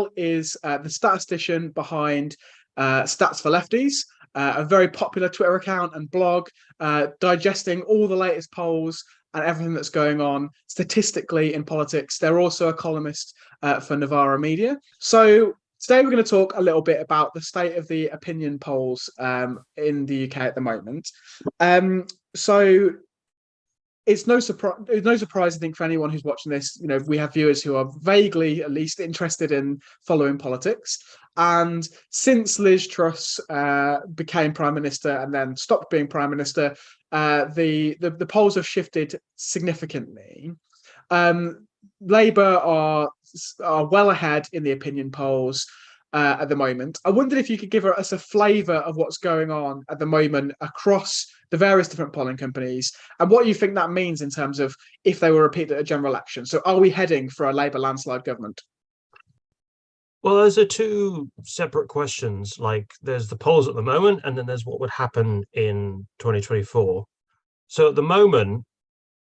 Ell is the statistician behind Stats for Lefties, a very popular Twitter account and blog, digesting all the latest polls and everything that's going on statistically in politics. They're also a columnist for Novara Media. So today we're going to talk a little bit about the state of the opinion polls in the UK at the moment. So it's no surprise, I think, for anyone who's watching this. You know, we have viewers who are vaguely, at least, interested in following politics. And since Liz Truss became Prime Minister and then stopped being Prime Minister, the polls have shifted significantly. Labour are well ahead in the opinion polls at the moment. I wondered if you could give us a flavour of what's going on at the moment across the various different polling companies and what you think that means in terms of if they were repeated at a general election. So are we heading for a Labour landslide government? Well, those are two separate questions. Like, there's the polls at the moment, and then there's what would happen in 2024. So at the moment,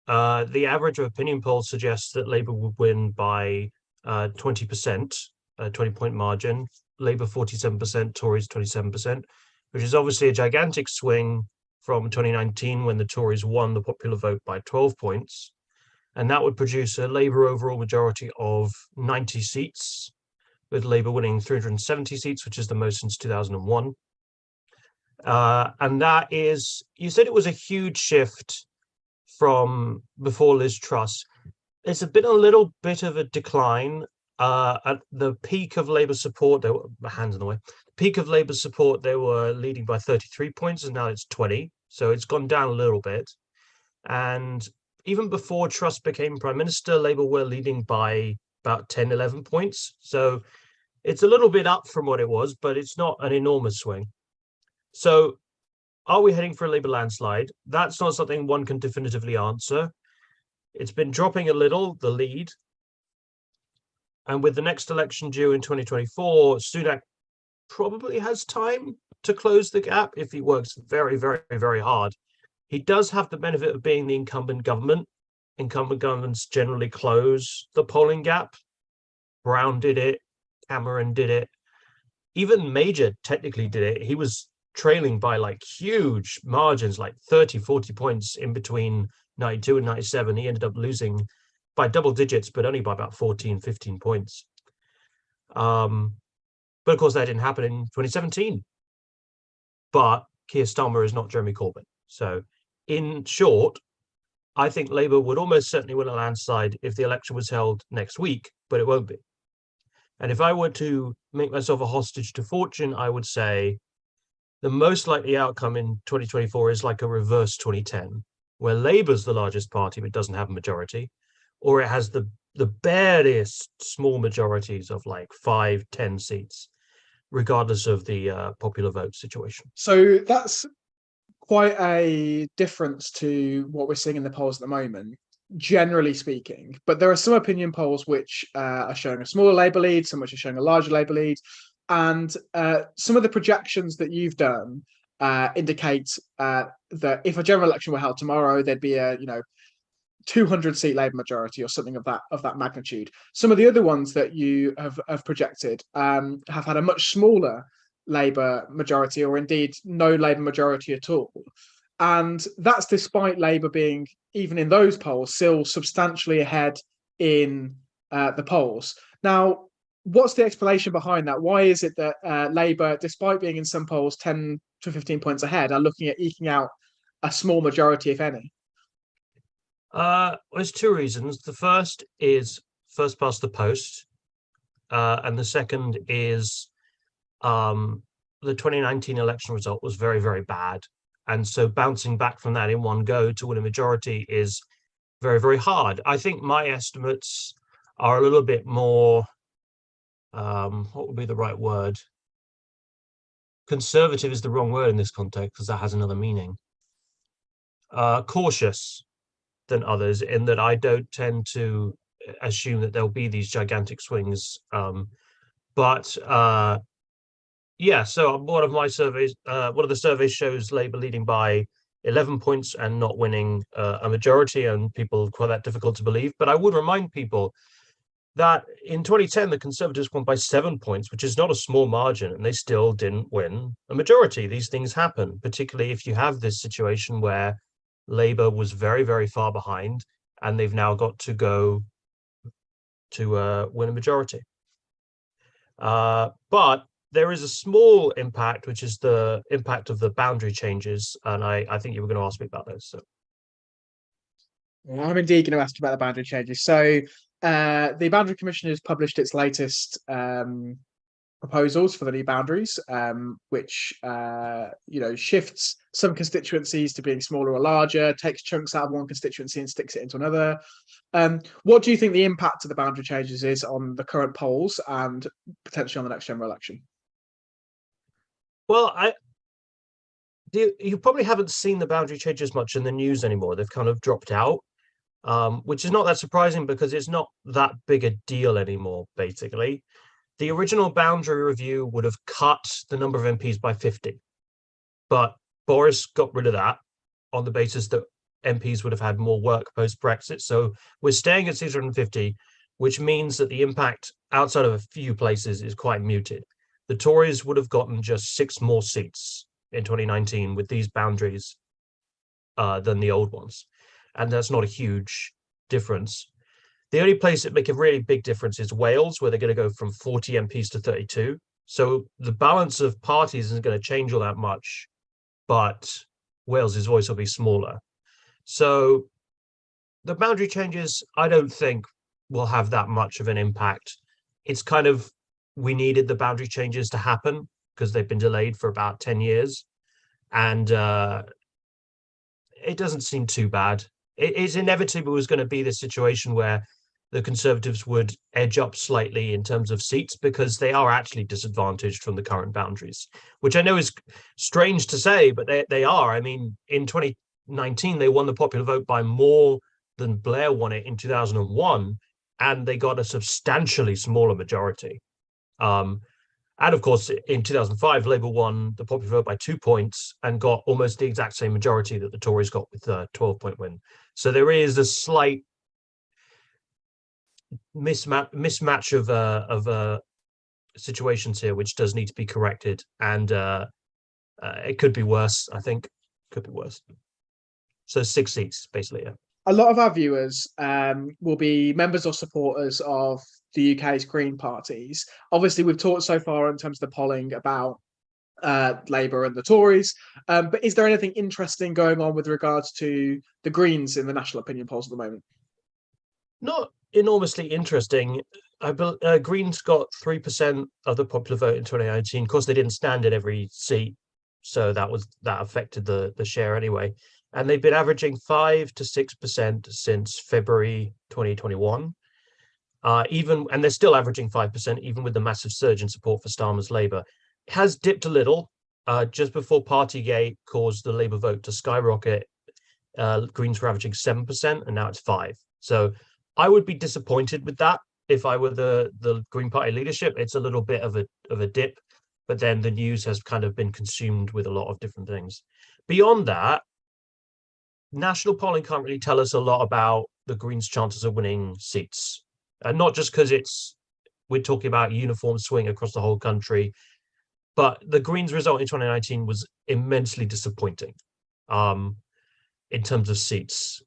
the average of opinion polls suggests that Labour would win by 20%, a 20-point margin. Labour 47%, Tories 27%, which is obviously a gigantic swing from 2019 when the Tories won the popular vote by 12 points. And that would produce a Labour overall majority of 90 seats, with Labour winning 370 seats, which is the most since 2001. And that is, you said it was a huge shift from before Liz Truss. It's been a little bit of a decline. At the peak of Labour support, they were, my hands in the way. Peak of Labour support, they were leading by 33 points, and now it's 20. So it's gone down a little bit. And even before Truss became Prime Minister, Labour were leading by about 10, 11 points. So it's a little bit up from what it was, but it's not an enormous swing. So are we heading for a Labour landslide? That's not something one can definitively answer. It's been dropping a little, the lead. And with the next election due in 2024, Sunak probably has time to close the gap if he works very, very, very hard. He does have the benefit of being the incumbent government. Incumbent governments generally close the polling gap. Brown did it. Cameron did it. Even Major technically did it. He was trailing by like huge margins, like 30, 40 points in between 92 and 97. He ended up losing by double digits, but only by about 14, 15 points. But of course, that didn't happen in 2017. But Keir Starmer is not Jeremy Corbyn. So in short, I think Labour would almost certainly win a landslide if the election was held next week, but it won't be. And if I were to make myself a hostage to fortune, I would say the most likely outcome in 2024 is like a reverse 2010, where Labour's the largest party but doesn't have a majority, or it has the barest small majorities of like 5, 10 seats, regardless of the popular vote situation. So that's quite a difference to what we're seeing in the polls at the moment, generally speaking. But there are some opinion polls which are showing a smaller Labour lead, some which are showing a larger Labour lead. And some of the projections that you've done indicate that if a general election were held tomorrow, there'd be a 200-seat Labour majority or something of that magnitude. Some of the other ones that you have projected have had a much smaller Labour majority, or indeed no Labour majority at all. And that's despite Labour being, even in those polls, still substantially ahead in the polls. Now, what's the explanation behind that? Why is it that Labour, despite being in some polls 10 to 15 points ahead, are looking at eking out a small majority, if any? There's two reasons. The first is first past the post, and the second is the 2019 election result was very, very bad. And so bouncing back from that in one go to win a majority is very, very hard. I think my estimates are a little bit more, what would be the right word? Conservative is the wrong word in this context because that has another meaning. Cautious than others, in that I don't tend to assume that there'll be these gigantic swings. Yeah, so one of the surveys shows Labour leading by 11 points and not winning a majority, and people find that difficult to believe. But I would remind people that in 2010, the Conservatives won by 7 points, which is not a small margin, and they still didn't win a majority. These things happen, particularly if you have this situation where Labour was very, very far behind, and they've now got to go to win a majority. But there is a small impact, which is the impact of the boundary changes, and I think you were going to ask me about those. So. I'm indeed going to ask you about the boundary changes. So the Boundary Commission has published its latest proposals for the new boundaries, which shifts some constituencies to being smaller or larger, takes chunks out of one constituency and sticks it into another. What do you think the impact of the boundary changes is on the current polls and potentially on the next general election? Well, you probably haven't seen the boundary changes much in the news anymore. They've kind of dropped out, which is not that surprising because it's not that big a deal anymore, basically. The original boundary review would have cut the number of MPs by 50, but Boris got rid of that on the basis that MPs would have had more work post-Brexit. So we're staying at 650, which means that the impact outside of a few places is quite muted. The Tories would have gotten just 6 more seats in 2019 with these boundaries than the old ones. And that's not a huge difference. The only place that make a really big difference is Wales, where they're going to go from 40 MPs to 32. So the balance of parties isn't going to change all that much, but Wales's voice will be smaller. So the boundary changes, I don't think will have that much of an impact. It's kind of, we needed the boundary changes to happen because they've been delayed for about 10 years. And it doesn't seem too bad. It is inevitable was going to be this situation where the Conservatives would edge up slightly in terms of seats because they are actually disadvantaged from the current boundaries, which I know is strange to say, but they are. I mean, in 2019, they won the popular vote by more than Blair won it in 2001, and they got a substantially smaller majority. And of course, in 2005, Labour won the popular vote by 2 points and got almost the exact same majority that the Tories got with a 12-point win. So there is a slight mismatch of situations here, which does need to be corrected, and it could be worse. I think could be worse. So 6 seats, basically. Yeah. A lot of our viewers will be members or supporters of the UK's Green parties. Obviously, we've talked so far in terms of the polling about Labour and the Tories, but is there anything interesting going on with regards to the Greens in the national opinion polls at the moment? Not enormously interesting. Greens got 3% of the popular vote in 2019. Of course, they didn't stand in every seat, so that affected the share anyway. And they've been averaging 5 to 6% since February 2021. And they're still averaging 5%, even with the massive surge in support for Starmer's Labour. It has dipped a little just before Partygate caused the Labour vote to skyrocket. Greens were averaging 7%, and now it's 5%. So I would be disappointed with that if I were the Green Party leadership. It's a little bit of a dip, but then the news has kind of been consumed with a lot of different things. Beyond that, national polling can't really tell us a lot about the Greens' chances of winning seats. And not just because we're talking about uniform swing across the whole country, but the Greens' result in 2019 was immensely disappointing in terms of seats.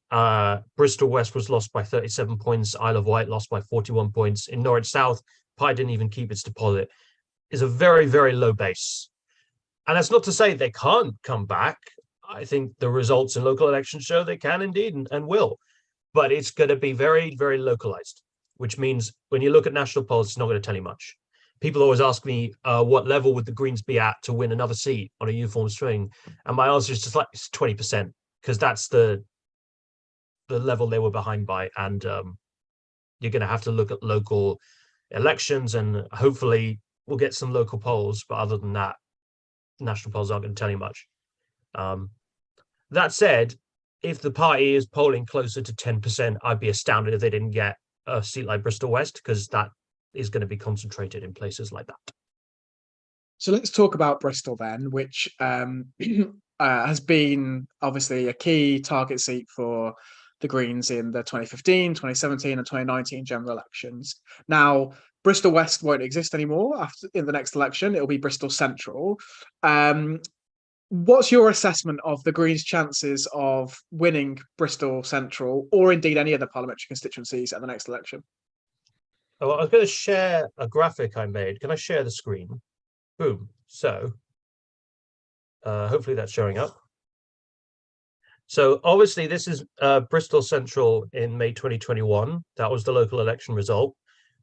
Bristol West was lost by 37 points. Isle of Wight lost by 41 points. In Norwich South, Pye didn't even keep its deposit. It's a very, very low base. And that's not to say they can't come back. I think the results in local elections show they can indeed and will. But it's going to be very, very localized, which means when you look at national polls, it's not going to tell you much. People always ask me, what level would the Greens be at to win another seat on a uniform swing? And my answer is just like 20%, because that's the level they were behind by. And you're going to have to look at local elections, and hopefully we'll get some local polls. But other than that, national polls aren't going to tell you much. That said, if the party is polling closer to 10%, I'd be astounded if they didn't get a seat like Bristol West, because that is going to be concentrated in places like that. So let's talk about Bristol then, which has been obviously a key target seat for the Greens in the 2015, 2017, and 2019 general elections. Now, Bristol West won't exist anymore in the next election. It'll be Bristol Central. What's your assessment of the Greens' chances of winning Bristol Central, or indeed any other parliamentary constituencies at the next election? Oh, I was going to share a graphic I made. Can I share the screen? Boom. So hopefully that's showing up. So obviously this is Bristol Central in May 2021. That was the local election result.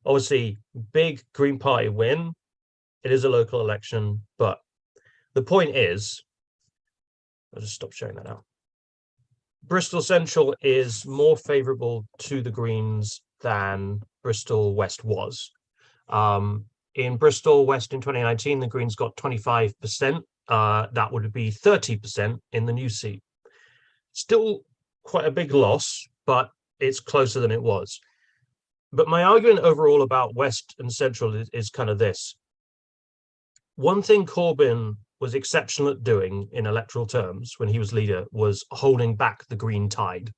Obviously, big Green Party win. It is a local election, but the point is, I'll just stop showing that now. Bristol Central is more favourable to the Greens than Bristol West was. In Bristol West in 2019, the Greens got 25%. That would be 30% in the new seat. Still quite a big loss, but it's closer than it was. But my argument overall about West and Central is kind of this. One thing Corbyn was exceptional at doing in electoral terms when he was leader was holding back the Green tide.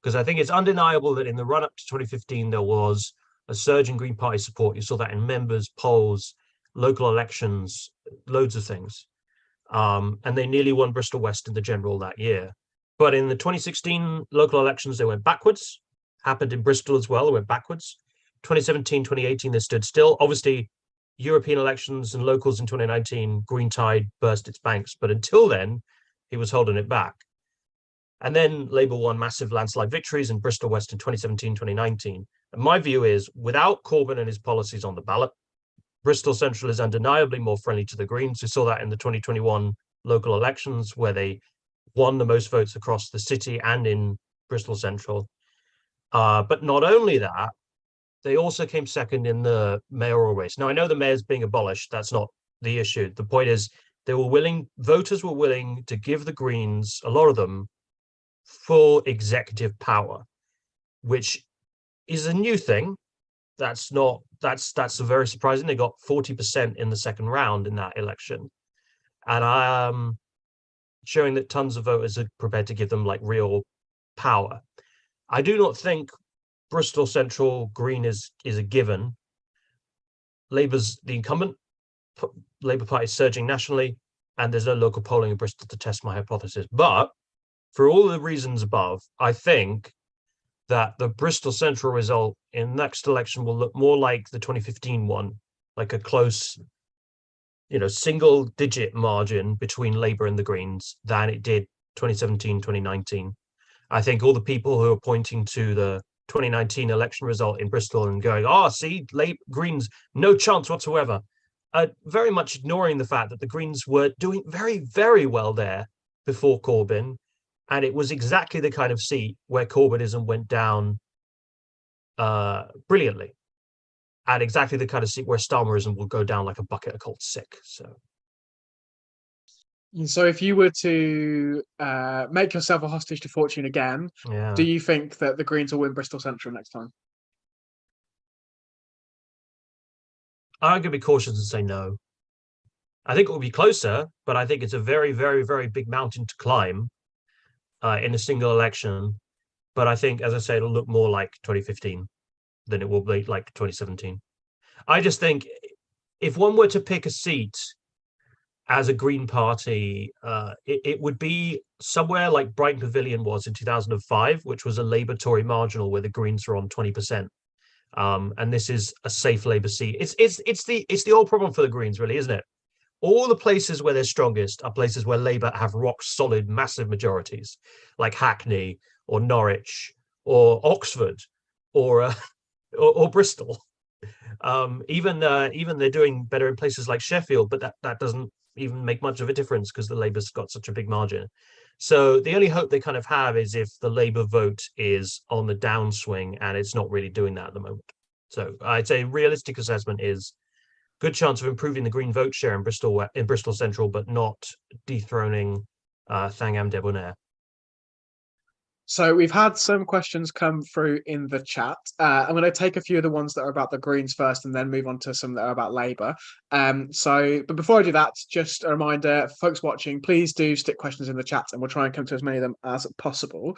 Because I think it's undeniable that in the run-up to 2015, there was a surge in Green Party support. You saw that in members, polls, local elections, loads of things. And they nearly won Bristol West in the general that year. But in the 2016 local elections, they went backwards. Happened in Bristol as well, they went backwards. 2017, 2018, they stood still. Obviously, European elections and locals in 2019, Green Tide burst its banks. But until then, he was holding it back. And then Labour won massive landslide victories in Bristol West in 2017, 2019. And my view is, without Corbyn and his policies on the ballot, Bristol Central is undeniably more friendly to the Greens. We saw that in the 2021 local elections, where they won the most votes across the city and in Bristol Central. But not only that, they also came second in the mayoral race. Now, I know the mayor's being abolished. That's not the issue. The point is, voters were willing to give the Greens, a lot of them, full executive power, which is a new thing. That's very surprising. They got 40% in the second round in that election. And showing that tons of voters are prepared to give them like real power. I do not think Bristol Central Green is a given. Labour's the incumbent. Labour Party is surging nationally, and there's no local polling in Bristol to test my hypothesis. But for all the reasons above, I think that the Bristol Central result in the next election will look more like the 2015 one, like a close, single digit margin between Labour and the Greens than it did 2017, 2019. I think all the people who are pointing to the 2019 election result in Bristol and going, see, Greens, no chance whatsoever, are very much ignoring the fact that the Greens were doing very, very well there before Corbyn. And it was exactly the kind of seat where Corbynism went down brilliantly. And exactly the kind of seat where Starmerism will go down like a bucket of cold sick. So if you were to make yourself a hostage to fortune again, do you think that the Greens will win Bristol Central next time? I'm going to be cautious and say no. I think it will be closer, but I think it's a very, very, very big mountain to climb in a single election. But I think, as I say, it'll look more like 2015 than it will be like 2017. I just think if one were to pick a seat as a Green Party, it would be somewhere like Brighton Pavilion was in 2005, which was a Labour-Tory marginal where the Greens were on 20%. And this is a safe Labour seat. It's the old problem for the Greens, really, isn't it? All the places where they're strongest are places where Labour have rock solid, massive majorities, like Hackney or Norwich or Oxford or Bristol. Even they're doing better in places like Sheffield, but that doesn't even make much of a difference because the Labour's got such a big margin. So the only hope they kind of have is if the Labour vote is on the downswing, and it's not really doing that at the moment. So I'd say realistic assessment is good chance of improving the Green vote share in Bristol Central, but not dethroning Thangam Debonair. So we've had some questions come through in the chat. I'm going to take a few of the ones that are about the Greens first, and then move on to some that are about Labour. But before I do that, just a reminder, folks watching, please do stick questions in the chat, and we'll try and come to as many of them as possible.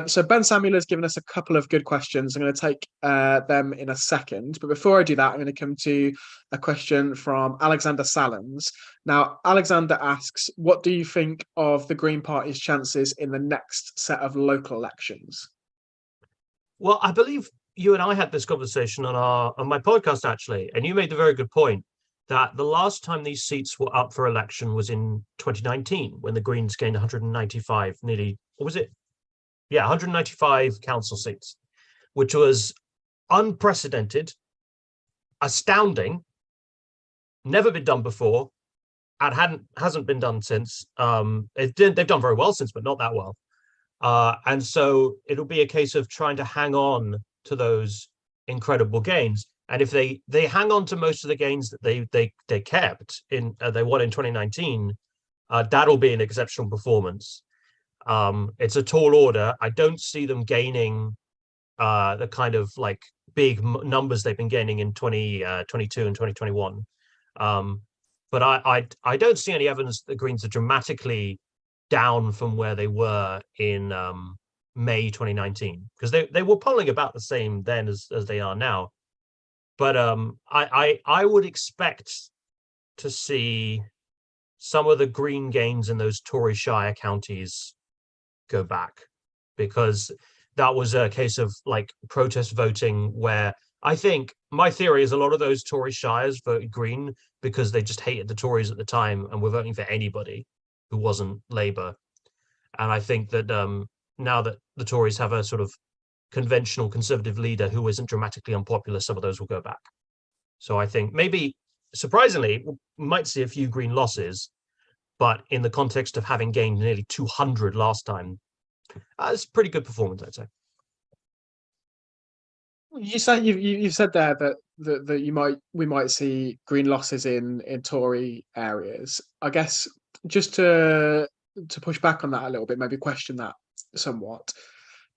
So Ben Samuel has given us a couple of good questions. I'm going to take them in a second, but before I do that, I'm going to come to a question from Alexander Salons. Now, Alexander asks, what do you think of the Green Party's chances in the next set of local elections? Well, I believe you and I had this conversation on my podcast, actually, and you made the very good point that the last time these seats were up for election was in 2019, when the Greens gained 195, nearly, what was it? Yeah, 195 council seats, which was unprecedented, astounding, never been done before, and hasn't been done since. They've done very well since, but not that well. And so it'll be a case of trying to hang on to those incredible gains. And if they hang on to most of the gains that they kept in, they won in 2019, that'll be an exceptional performance. It's a tall order. I don't see them gaining the kind of like big numbers they've been gaining in 2022 and 2021. But I don't see any evidence that the Greens are dramatically down from where they were in May 2019, because they were polling about the same then as they are now. But I would expect to see some of the Green gains in those Tory Shire counties go back, because that was a case of like protest voting, where I think my theory is a lot of those Tory shires voted Green because they just hated the Tories at the time and were voting for anybody who wasn't Labour. And I think that now that the Tories have a sort of conventional Conservative leader who isn't dramatically unpopular, some of those will go back. So I think maybe, surprisingly, we might see a few Green losses, but in the context of having gained nearly 200 last time, it's a pretty good performance, I'd say. You said you've said there that we might see Green losses in Tory areas. I guess just to push back on that a little bit, maybe question that somewhat.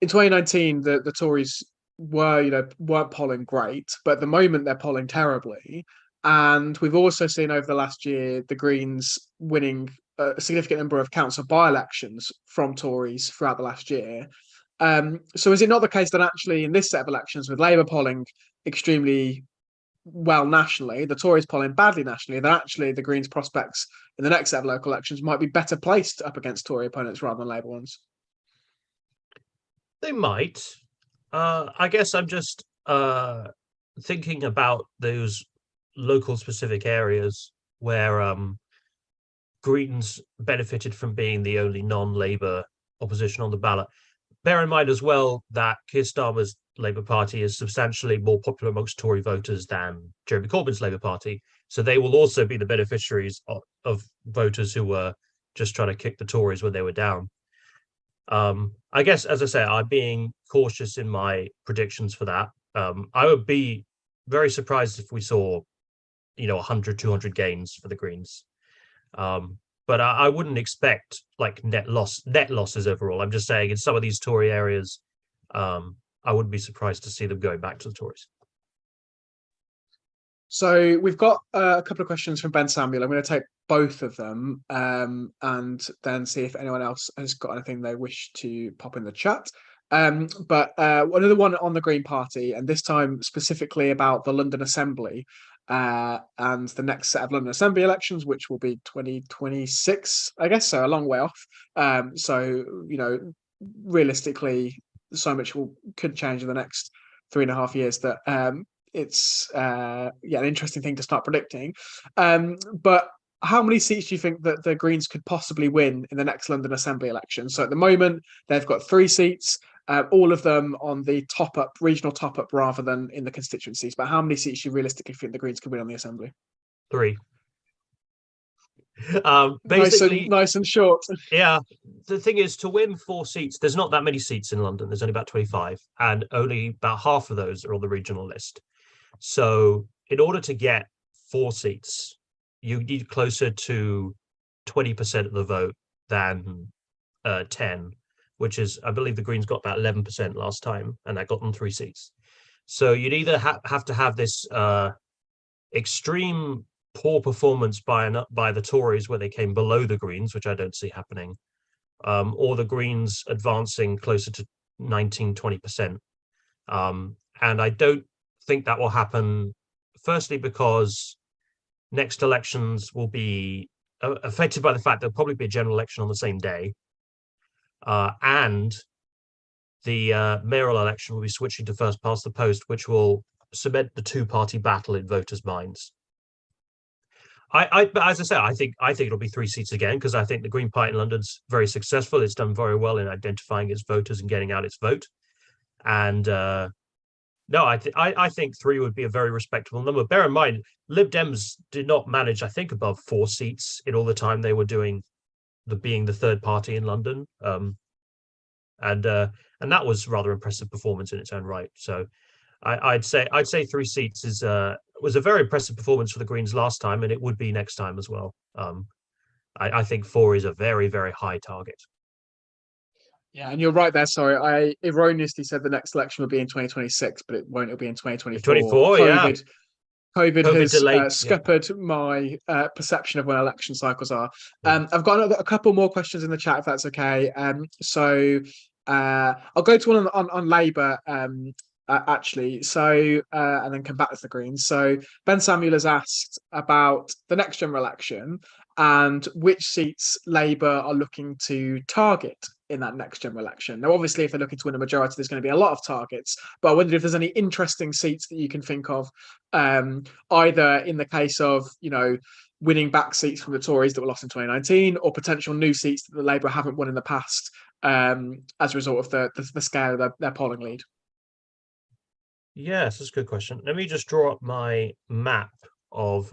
In 2019, the Tories weren't polling great, but at the moment they're polling terribly. And we've also seen over the last year the Greens winning a significant number of council by-elections from Tories throughout the last year. So is it not the case that actually in this set of elections, with Labour polling extremely well nationally, the Tories polling badly nationally, that actually the Greens' prospects in the next set of local elections might be better placed up against Tory opponents rather than Labour ones? They might. I guess I'm just thinking about those local specific areas where Greens benefited from being the only non-Labour opposition on the ballot. Bear in mind as well that Keir Starmer's Labour Party is substantially more popular amongst Tory voters than Jeremy Corbyn's Labour Party. So they will also be the beneficiaries of voters who were just trying to kick the Tories when they were down. I guess, as I say, I'm being cautious in my predictions for that. I would be very surprised if we saw, 100, 200 gains for the Greens. But I wouldn't expect like net losses overall. I'm just saying in some of these Tory areas, I wouldn't be surprised to see them going back to the Tories. So we've got a couple of questions from Ben Samuel. I'm going to take both of them and then see if anyone else has got anything they wish to pop in the chat. But another one on the Green Party, and this time specifically about the London Assembly and the next set of London Assembly elections, which will be 2026, I guess, so a long way off. So, realistically, so much could change in the next 3.5 years that it's an interesting thing to start predicting. But how many seats do you think that the Greens could possibly win in the next London Assembly election? So at the moment, they've got 3 seats, all of them on the regional top-up rather than in the constituencies. But how many seats do you realistically think the Greens could win on the Assembly? 3. Basically, nice and short. Yeah, the thing is, to win 4 seats, there's not that many seats in London. There's only about 25, and only about half of those are on the regional list. So in order to get 4 seats, you need closer to 20% of the vote than 10. which is, I believe the Greens got about 11% last time, and that got them 3 seats. So you'd either have to have this extreme poor performance by the Tories where they came below the Greens, which I don't see happening, or the Greens advancing closer to 19-20%. And I don't think that will happen, firstly, because next elections will be affected by the fact there'll probably be a general election on the same day. And the mayoral election will be switching to first past the post, which will cement the two-party battle in voters' minds. But as I say, I think it'll be 3 seats again, because I think the Green Party in London's very successful. It's done very well in identifying its voters and getting out its vote. And no, I think 3 would be a very respectable number. Bear in mind, Lib Dems did not manage, I think, above 4 seats in all the time they were being the third party in London. And that was rather impressive performance in its own right. So I'd say 3 seats was a very impressive performance for the Greens last time, and it would be next time as well. I think 4 is a very, very high target. Yeah, and you're right there. Sorry, I erroneously said the next election will be in 2026, but it won't. It'll be in 2024. 24, yeah. COVID has delayed, scuppered my perception of when election cycles are. I've got a couple more questions in the chat, if that's okay. So I'll go to one on Labour, actually. So and then come back to the Greens. So Ben Samuel has asked about the next general election and which seats Labour are looking to target in that next general election. Now, obviously, if they're looking to win a majority, there's going to be a lot of targets. But I wondered if there's any interesting seats that you can think of, either in the case of, winning back seats from the Tories that were lost in 2019, or potential new seats that the Labour haven't won in the past as a result of the scale of their polling lead. Yes, that's a good question. Let me just draw up my map of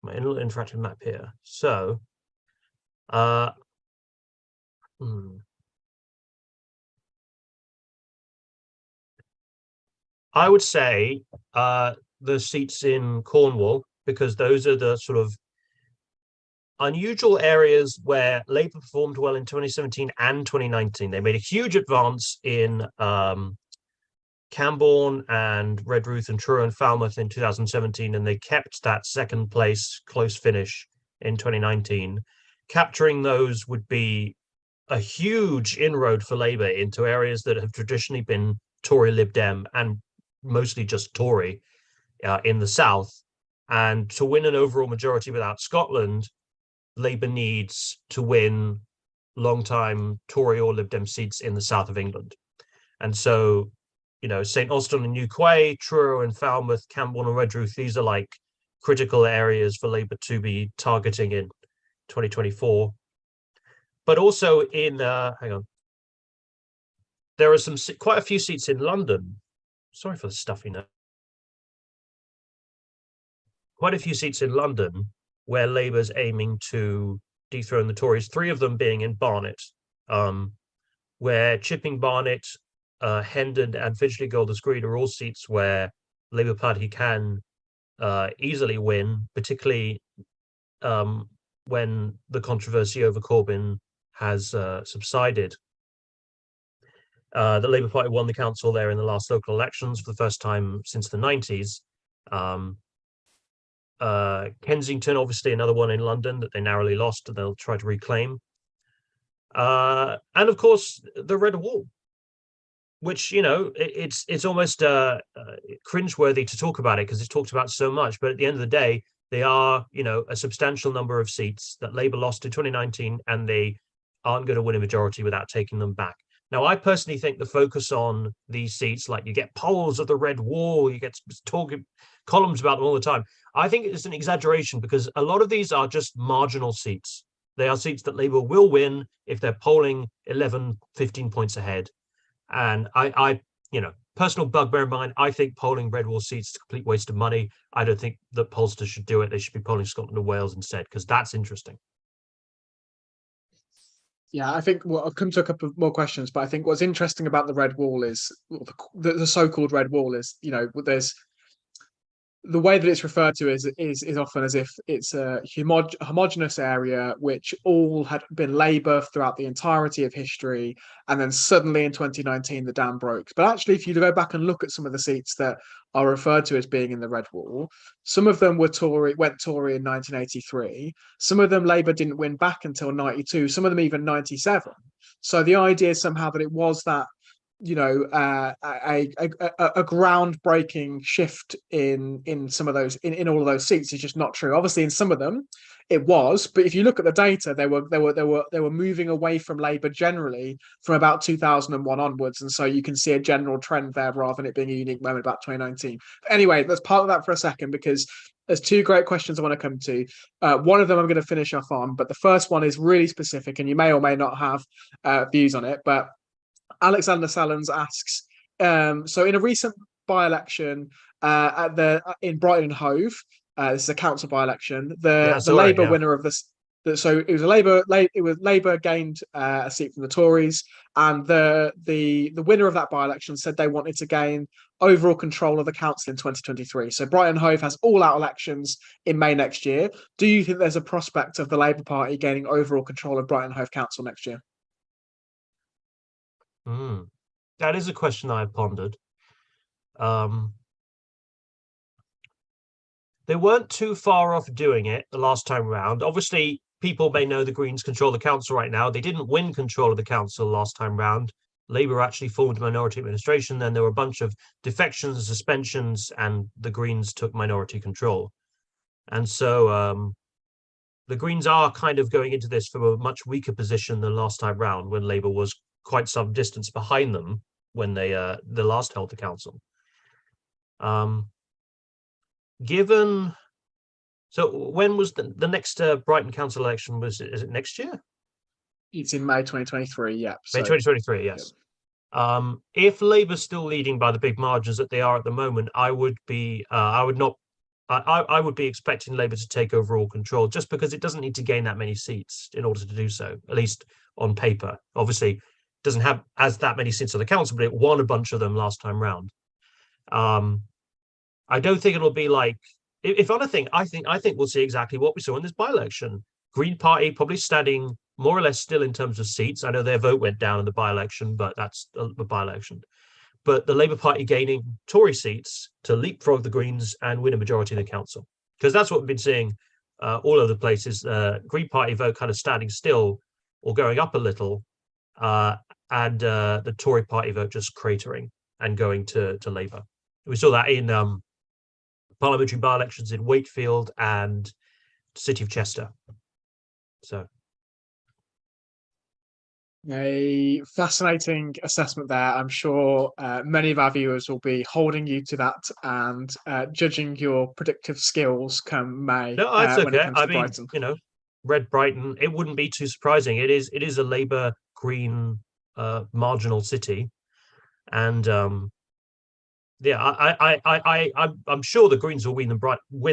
my little interactive map here. So, I would say the seats in Cornwall, because those are the sort of unusual areas where Labour performed well in 2017 and 2019. They made a huge advance in Camborne and Redruth and Truro and Falmouth in 2017, and they kept that second place close finish in 2019. Capturing those would be a huge inroad for Labour into areas that have traditionally been Tory Lib Dem and mostly just Tory in the south. And to win an overall majority without Scotland, Labour needs to win long-time Tory or Lib Dem seats in the south of England. And so, St Austell and New Quay, Truro and Falmouth, Camborne and Redruth, these are like critical areas for Labour to be targeting in 2024. But also in, hang on, there are quite a few seats in London. Sorry for the stuffy note. Quite a few seats in London where Labour's aiming to dethrone the Tories, 3 of them being in Barnet, where Chipping Barnet, Hendon and Finchley Golders Green are all seats where Labour Party can easily win, particularly when the controversy over Corbyn has subsided. The Labour Party won the council there in the last local elections for the first time since the 90s. Kensington, obviously, another one in London that they narrowly lost and they'll try to reclaim. And of course, the Red Wall, which, it's almost cringeworthy to talk about it because it's talked about so much. But at the end of the day, they are, a substantial number of seats that Labour lost in 2019, and they aren't going to win a majority without taking them back. Now, I personally think the focus on these seats, like you get polls of the Red Wall, you get talking columns about them all the time. I think it's an exaggeration because a lot of these are just marginal seats. They are seats that Labour will win if they're polling 11, 15 points ahead. And I personal bugbear in mind, I think polling Red Wall seats is a complete waste of money. I don't think that pollsters should do it. They should be polling Scotland and Wales instead, because that's interesting. Yeah, I think I'll come to a couple of more questions, but I think what's interesting about the Red Wall is the so-called Red Wall is, there's the way that it's referred to is often as if it's a homogenous area which all had been Labour throughout the entirety of history, and then suddenly in 2019 the dam broke. But actually, if you go back and look at some of the seats that are referred to as being in the red wall, some of them went Tory in 1983. Some of them Labour didn't win back until 92. Some of them even 97. So the idea somehow that it was that, a groundbreaking shift in some of those in all of those seats is just not true. Obviously, in some of them, it was, but if you look at the data, they were moving away from Labour generally from about 2001 onwards, and so you can see a general trend there rather than it being a unique moment about 2019. But anyway, let's park that for a second because there's two great questions I want to come to. One of them I'm going to finish off on, but the first one is really specific, and you may or may not have views on it, but Alexander Salons asks, so in a recent by-election in Brighton and Hove, this is a council by-election, the Labour winner of this, so it was Labour gained a seat from the Tories, and the winner of that by-election said they wanted to gain overall control of the council in 2023. So Brighton and Hove has all-out elections in May next year. Do you think there's a prospect of the Labour Party gaining overall control of Brighton and Hove Council next year? That is a question I've pondered. They weren't too far off doing it the last time round. Obviously, people may know the Greens control the council right now. They didn't win control of the council last time round. Labour actually formed a minority administration. Then there were a bunch of defections and suspensions, and the Greens took minority control. And so the Greens are kind of going into this from a much weaker position than last time round, when Labour was quite some distance behind them when they the last held the council. So when was the next Brighton council election? Is it next year? It's in May 2023. Yeah, May 2023. Yes. Yeah. If Labour's still leading by the big margins that they are at the moment, I would be expecting Labour to take overall control, just because it doesn't need to gain that many seats in order to do so, at least on paper. Obviously, doesn't have as that many seats on the council, but it won a bunch of them last time round. I don't think it'll be like, if anything, I think we'll see exactly what we saw in this by-election. Green Party probably standing more or less still in terms of seats. I know their vote went down in the by-election, but that's a by-election. But the Labour Party gaining Tory seats to leapfrog the Greens and win a majority of the council. Because that's what we've been seeing all over the places. Green Party vote kind of standing still or going up a little, and the Tory Party vote just cratering and going to Labour. We saw that in parliamentary by-elections in Wakefield and City of Chester. So a fascinating assessment there. I'm sure many of our viewers will be holding you to that and judging your predictive skills come May. No, it's okay. When it comes to Brighton. Red Brighton, it wouldn't be too surprising. It is a Labour Green marginal city, and I'm sure the Greens will win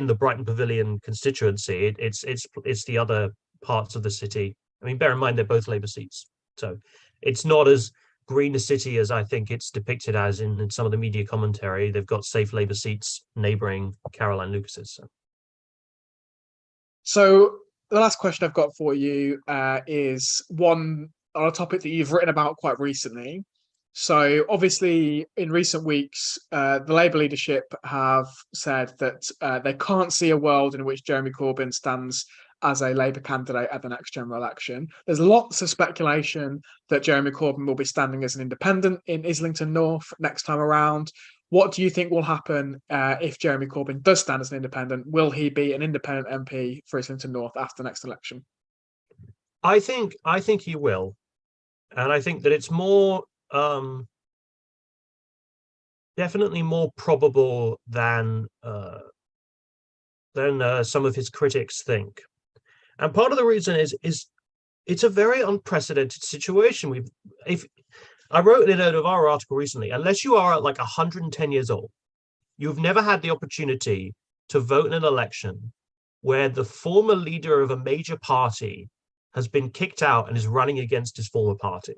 the Brighton Pavilion constituency. It's the other parts of the city. I mean, bear in mind they're both Labour seats, so it's not as green a city as I think it's depicted as in some of the media commentary. They've got safe Labour seats neighbouring Caroline Lucas's. So the last question I've got for you is one on a topic that you've written about quite recently. So obviously, in recent weeks, the Labour leadership have said that they can't see a world in which Jeremy Corbyn stands as a Labour candidate at the next general election. There's lots of speculation that Jeremy Corbyn will be standing as an independent in Islington North next time around. What do you think will happen if Jeremy Corbyn does stand as an independent? Will he be an independent MP for Islington North after the next election? I think he will, and I think that it's more definitely more probable than some of his critics think. And part of the reason is it's a very unprecedented situation. I wrote in a Novara article recently, unless you are like 110 years old, you've never had the opportunity to vote in an election where the former leader of a major party has been kicked out and is running against his former party.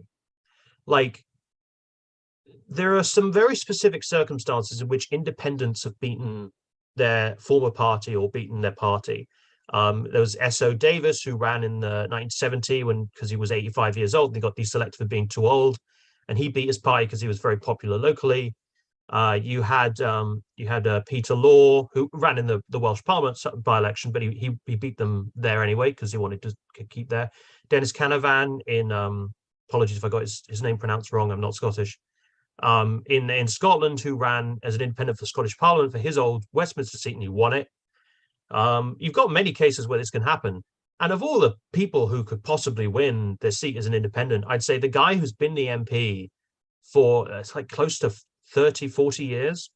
Like, there are some very specific circumstances in which independents have beaten their former party or beaten their party. There was S.O. Davis, who ran in the 1970 because he was 85 years old. They got deselected for being too old, and he beat his party because he was very popular locally. You had Peter Law, who ran in the Welsh Parliament by-election, but he beat them there anyway because he wanted to keep there. Dennis Canavan in apologies if I got his name pronounced wrong. I'm not Scottish. In Scotland, who ran as an independent for Scottish Parliament for his old Westminster seat, and he won it. You've got many cases where this can happen. And of all the people who could possibly win their seat as an independent, I'd say the guy who's been the MP for it's like close to 30, 40 years,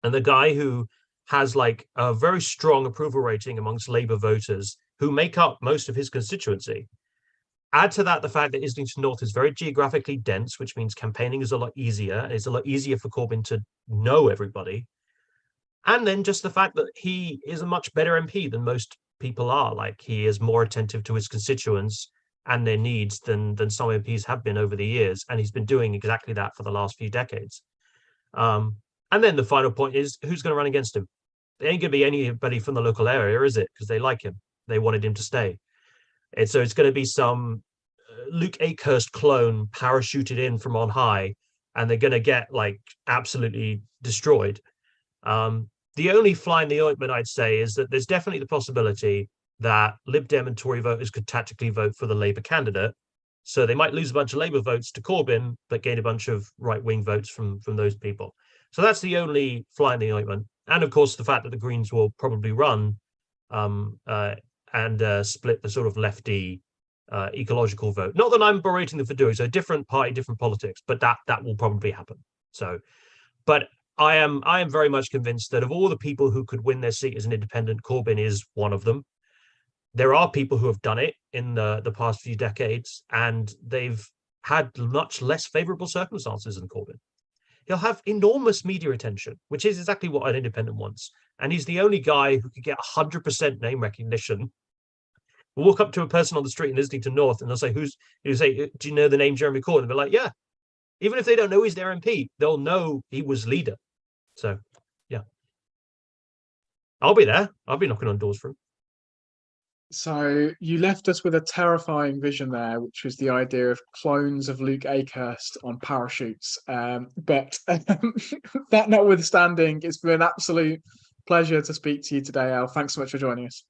and the guy who has like a very strong approval rating amongst Labour voters who make up most of his constituency. Add to that the fact that Islington North is very geographically dense, which means campaigning is a lot easier. It's a lot easier for Corbyn to know everybody. And then just the fact that he is a much better MP than most people are. Like, he is more attentive to his constituents and their needs than some MPs have been over the years. And he's been doing exactly that for the last few decades. And then the final point is, who's going to run against him? There ain't going to be anybody from the local area, is it? Because they like him. They wanted him to stay. And so it's going to be some Luke Akehurst clone parachuted in from on high, and they're going to get like absolutely destroyed. The only fly in the ointment, I'd say, is that there's definitely the possibility that Lib Dem and Tory voters could tactically vote for the Labour candidate. So they might lose a bunch of Labour votes to Corbyn, but gain a bunch of right-wing votes from those people. So that's the only fly in the ointment. And of course, the fact that the Greens will probably run and split the sort of lefty ecological vote. Not that I'm berating them for doing so, different party, different politics, but that will probably happen. So, but I am very much convinced that of all the people who could win their seat as an independent, Corbyn is one of them. There are people who have done it in the past few decades, and they've had much less favourable circumstances than Corbyn. He'll have enormous media attention, which is exactly what an independent wants. And he's the only guy who could get 100% name recognition. We'll walk up to a person on the street in Islington North and they'll say, do you know the name Jeremy Corbyn? And they're like, yeah. Even if they don't know he's their MP, they'll know he was leader. So, yeah. I'll be there. I'll be knocking on doors for him. So you left us with a terrifying vision there, which was the idea of clones of Luke Akehurst on parachutes. But that notwithstanding, it's been an absolute pleasure to speak to you today, Al. Thanks so much for joining us.